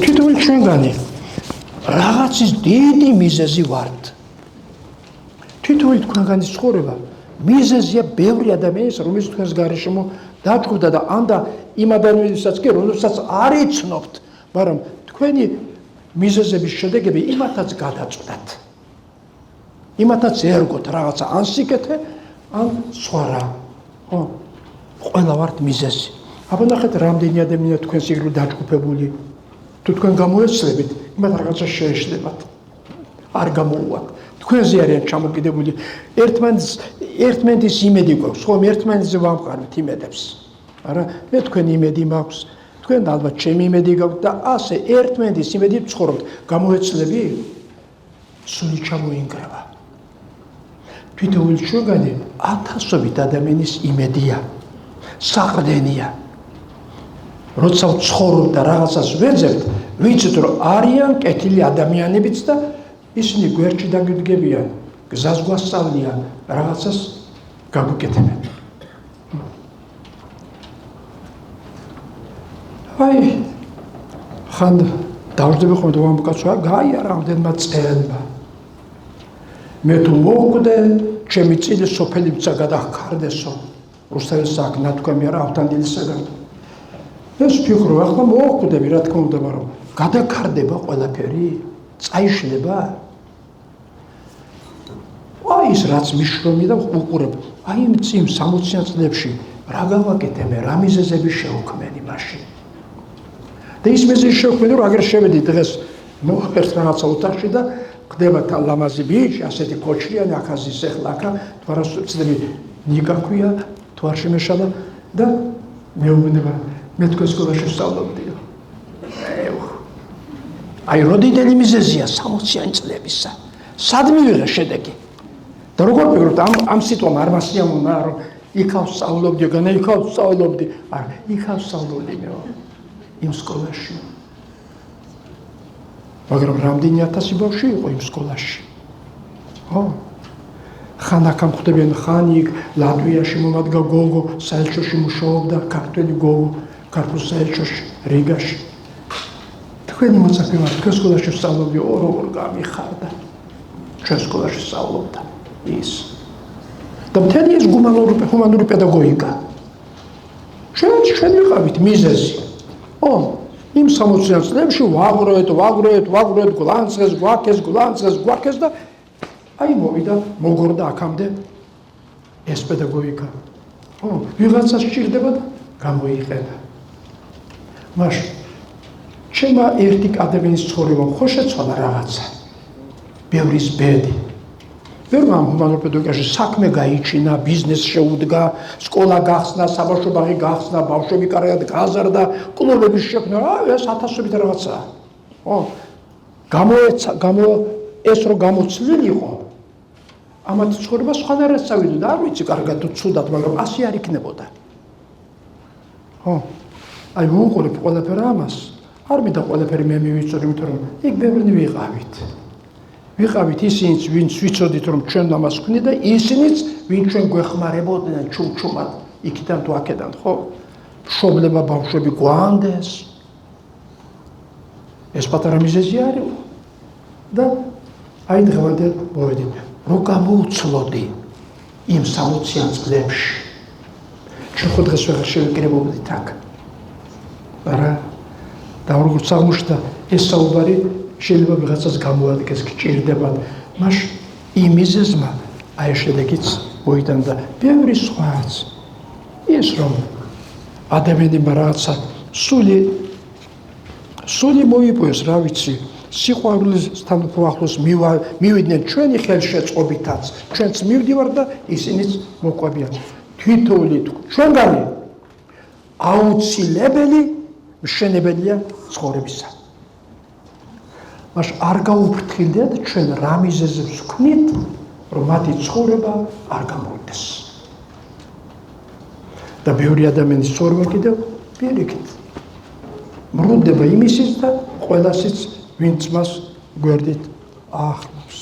თითოეული ჩვენგანი რაღაცის დიდი მიზეზი ვართ. თითოეული თქვენგანის ცხოვრება მიზეზია ბევრი ადამიანის, რომელიც თქვენს გარშემო დაჯგუფდა და ანდა იმ ადამიანებსაც კი, რომელსაც არ იცნობთ, მაგრამ თქვენი მიზეზების შედეგები იმათაც გადაწყვეტთ. იმათაც ერგოთ რაღაცა ან სიკეთე, ან სხვა რა. ხო, ყველა ვართ მიზეზი. აბა ნახეთ, რამდენი ადამიანია თქვენს იგივე დაჯგუფებული. თუ თქვენ გამოეცლებით, იმათ რაღაცა შეეშლებათ. არ გამოუვათ. თქვენზე არიან ჩამოკიდებული. ერთმანეთის იმედი გვაქვს, ხომ ერთმანეთზე ვამყარებთ იმედებს. არა, მე თქვენი იმედი მაქვს, თქვენ ალბათ ჩემი იმედი გაქვთ და ასე ერთმანეთის იმედით ვცხოვრობთ. გამოეცლები? სული ჩამოინგრევა. თითოეული ჩვენი ათასობით ადამიანის იმედია, საყრდენია. როცა ვცხოვრობ და რაღაცას ვეძებთ, ვიცით რომ არიან კეთილი ადამიანებიც და ისინი გვერდში დაგიდგებიან, გზას გვასწავლიან, რაღაცას გაგვიკეთებენ. აი, ხან დავждები ხომ და ვამბკაცვა, გაია რამდენმა წელმა. მე თუ მოვკვდე, ჩემი წილი სოფელი მცა გადახარდესო. რუსთავის აქ ნათქვამი არა ავთანდილისაგან. ეს ფიქრო, ახლა მოვკვდები, რა თქმა უნდა, მაგრამ გადახარდება ყველაფერი, წაიშლება. აი ის რაც მიშრომი და უყურებ, აი იმ წინ 60 წლებში რა გავაკეთე მე, რა მიზეზები შევქმნი მაშინ. და ის მიზეზი შევქმნი, რომ აგერ შევედი დღეს მოხერხ რაღაცა ოთახში და ხდება ლამაზი ბიჭი, ასეთი კოჩრიანი, ახაზის ეხლა აქა, თვარასწრები ნიკა ქვია, თვარში მეშალა და მეუბნება, მე თქვენ სკოლაში ვსწავლობდიო. აი როდიდელი მიზეზია 60 წლებისა. სად მივიღე შედეგი? და როგორ ფიქრობთ, ამ სიტყვამ არ მასიამონა, რომ იქა ვსწავლობდი, განა იქა ვსწავლობდი, არა, იქა ვსწავლობდი მეო იმ სკოლაში. მაგრამ რამდენი ათასი ბავშვი იყო იმ სკოლაში. ხო? ხან აქ ხვდებიან, ხან იქ ლატვიაში მომადგა გოგო, საელჩოში მუშაობდა, ქართველი გოგო, ქართულ საელჩოში, რიგაში. თქვენი მოწაფე ვარ, თქვენ სკოლაში ვსწავლობდი, როგორ გამიხარდა. ჩვენ სკოლაში ვსწავლობდა ის. და მთელი ეს ჰუმანური პედაგოგიკა. ჩვენ ვიყავით მიზეზი. ო, იმ 60 წლებში ვაგროვეთ, გლანცეს, გვაქეს და აი მოვიდა, მოგორდა აქამდე ეს პედაგოგიკა. ო, ვიღაცას სჭირდება და გამოიყენა. მაშინ ჩემმა ერთი ადამიანის ცხოვრება ხო შეცვალა რაღაცა. ბევრის ბედი. ვერ ჰუმანურ პედაგოგიაში საქმე გაიჩინა, ბიზნეს შეუდგა, სკოლა გახსნა, საბავშვო ბაღი გახსნა, ბავშვები კარგად გაზარდა, კლუბები შექმნა, ეს ათასობით რაღაცაა. ხო? ეს რო გამოცლილიყო, ამათ ცხოვრება სხვანაირად წავიდოდა, არ ვიცი კარგად თუ ცუდად, მაგრამ ასე არ იქნებოდა. ხო? აი ვუყურებ ყველაფერ ამას, არ მინდა ყველაფერი მე მივიწოდე, იმიტომ რომ იქ ბევრი ვიყავით ისინიც, ვინც ვიცოდით რომ ჩვენ ამას ვქნით და ისინიც, ვინც ჩვენ გვეხმარებოდნენ ჩუმჩუმად, იქიდან თუ აქედან, ხო? მშობლება ბავშვები გვანდეს. ეს პატარა მიზეზი არის და აი დღევანდელ მოვედით, რომ გამოუცლოდი იმ 60 წლებში. ჩვენ ხო დღეს ვეღარ შევიკრებოდით აქ. არა, და როგორც აღმოჩნდა, ეს საუბარი შეიძლება ვიღაცას გამოადგეს, გჭირდებათ. მაშინ იმ მიზეზმა აი შედეგიც მოიტანდა ბევრი სხვაც. ის რომ ადამიანებმა რაღაცა სული მოიპოვეს, რა ვიცი, სიყვარულისთან უფრო ახლოს მივიდნენ ჩვენი ხელშეწყობითაც, ჩვენც მივდივართ და ისინიც მოყვებიან. თითოეული ჩვენგანი აუცილებელი მშენებელია ცხოვრებისა. მაშ არ გაუფრთხილდეთ ჩვენ რა მიზეზებს ვქნით, რომ მათი ცხოვრება არ გამოვიდეს. და ბევრი ადამიანის ცხოვრება კიდევ პირიქით მრუნდება იმისიც და ყველასიც ვინც მას გვერდით ახლავს.